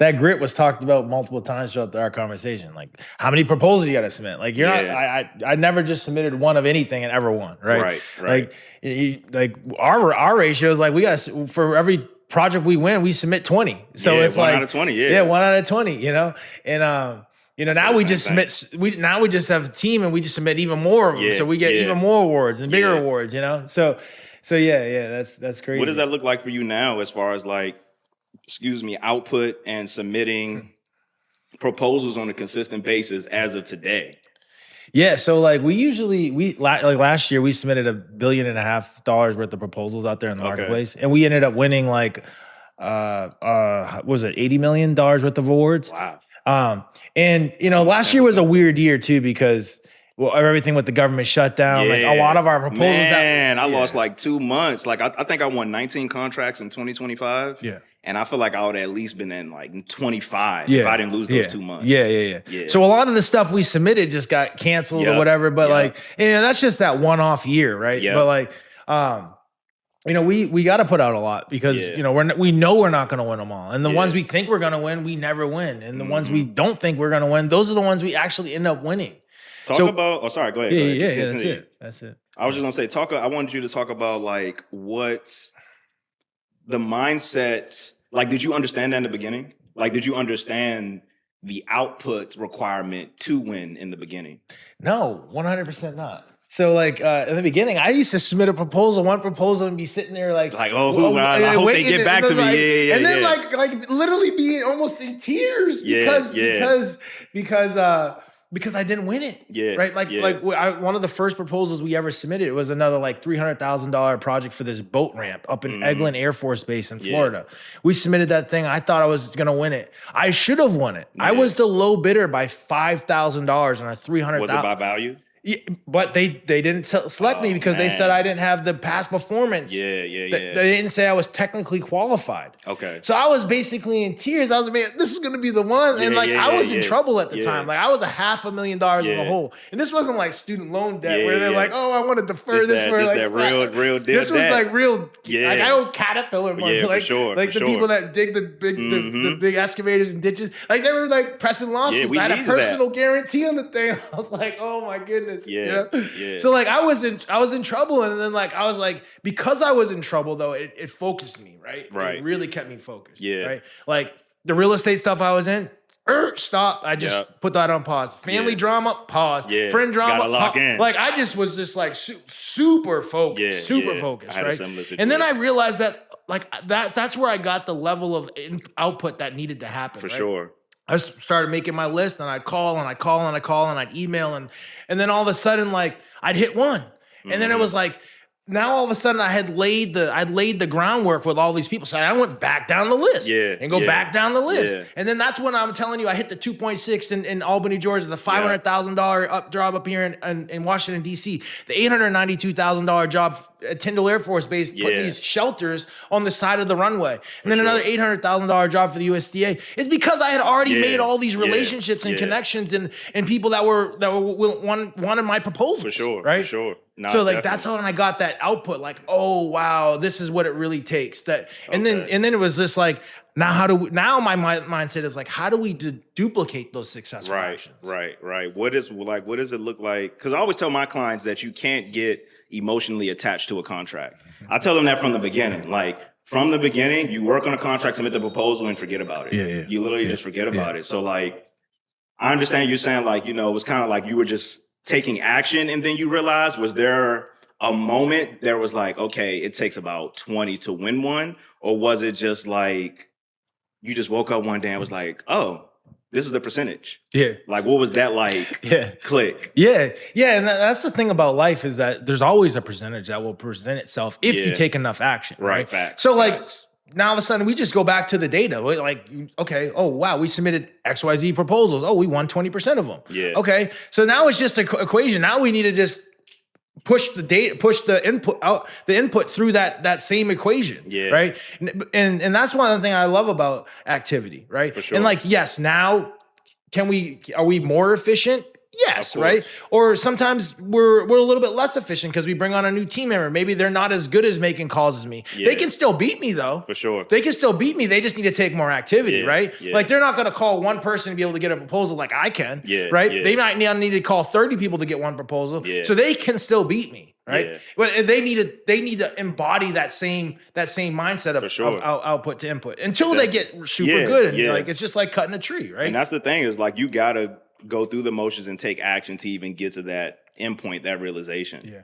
that grit was talked about multiple times throughout our conversation. Like, how many proposals you got to submit? Like, you're not. I never just submitted one of anything and ever won. Right. Right. Like our ratio is like we got to, for every project we win, we submit 20. So it's one like out of 20. Yeah, 1 out of 20. And now we just submit. We just have a team and we just submit even more of them. So we get even more awards and bigger awards. So that's crazy. What does that look like for you now, as far as like, output and submitting proposals on a consistent basis as of today? Yeah, so like last year we submitted $1.5 billion worth of proposals out there in the marketplace, and we ended up winning like was it $80 million worth of awards? Wow. And last year was a weird year too because everything with the government shutdown, like a lot of our proposals. I lost like 2 months. Like I think I won 19 contracts in 2025. Yeah. And I feel like I would have at least been in like 25 if I didn't lose those 2 months. Yeah. So a lot of the stuff we submitted just got canceled or whatever. But like, that's just that one-off year, right? But like, we got to put out a lot because we know we're not going to win them all, and the ones we think we're going to win, we never win, and the ones we don't think we're going to win, those are the ones we actually end up winning. Go ahead. Yeah, that's it. I was just gonna say, I wanted you to talk about like what the mindset. Like, did you understand that in the beginning? Like, did you understand the output requirement to win in the beginning? No, 100% not. So like in the beginning, I used to submit one proposal and be sitting there like I hope they get back to me. And then like literally being almost in tears because I didn't win it. Yeah. Right. One of the first proposals we ever submitted was another like $300,000 project for this boat ramp up in Eglin Air Force Base in Florida. We submitted that thing. I thought I was going to win it. I should have won it. I was the low bidder by $5,000 on a $300,000. Was it by value? Yeah, but they didn't select me because they said I didn't have the past performance. They didn't say I was technically qualified. Okay. So I was basically in tears. I was like, man, this is going to be the one. And I was in trouble at the time. Like I was $500,000 in the hole. And this wasn't like student loan debt where they're like, oh, I want to defer this for like that real debt. This was like real. Like I owe Caterpillar money. Yeah, like, for sure. Like the people that dig the big the big excavators and ditches. Like they were like pressing lawsuits. I had a personal guarantee on the thing. I was like, oh my goodness. So like I was in trouble, and then like I was like, because I was in trouble though, it focused me, right? It really kept me focused. Right. Like the real estate stuff I was in, stop. I just put that on pause. Family drama, pause. Friend drama, lock in. Like I just was just like super focused, focused, right? And then I realized that like that's where I got the level of output that needed to happen. For sure. I started making my list, and I'd call and I'd email, and then all of a sudden, like I'd hit one, and then it was like, now all of a sudden I'd laid the groundwork with all these people. So I went back down the list and go back down the list. And then that's when I'm telling you, I hit the 2.6 in Albany, Georgia, the $500,000 job up here in Washington, D.C., the $892,000 job at Tyndall Air Force Base, putting these shelters on the side of the runway. And then another $800,000 job for the USDA. It's because I had already made all these relationships and connections and people that wanted my proposals. For sure. Right? For sure. No, so like that's how I got that output. Like, oh wow, this is what it really takes. And then it was just like, now my mindset is like, how do we duplicate those successful actions? Right. What does it look like? Because I always tell my clients that you can't get emotionally attached to a contract. I tell them that from the beginning. Like from the beginning, you work on a contract, submit the proposal, and forget about it. You literally just forget about it. So like, I understand you saying like, it was kind of like you were just taking action, and then you realized, was there a moment there was like, okay, it takes about 20 to win one? Or was it just like, you just woke up one day and was like, oh, this is the percentage? Like, what was that like? Click. And that's the thing about life, is that there's always a percentage that will present itself if you take enough action. Right. Facts. So like, now all of a sudden we just go back to the data. We're like, okay, oh wow, we submitted XYZ proposals. Oh, we won 20% of them. Okay, so now it's just an equation. Now we need to just push the input through that same equation. Right. And that's one of the things I love about activity. Right. For sure. And like, yes, now are we more efficient? Yes, right. Or sometimes we're a little bit less efficient because we bring on a new team member. Maybe they're not as good as making calls as me. Yeah. They can still beat me though. For sure. They can still beat me. They just need to take more activity, Yeah, right? yeah. Like they're not going to call one person to be able to get a proposal like I can, Yeah, right? yeah. They might need to call 30 people to get one proposal. Yeah. So they can still beat me, right? Yeah. But they need to embody that same mindset of, For sure. of output to input until they get super Yeah, good. And yeah. like it's just like cutting a tree, right? And that's the thing is like you gotta go through the motions and take action to even get to that endpoint, that realization. Yeah.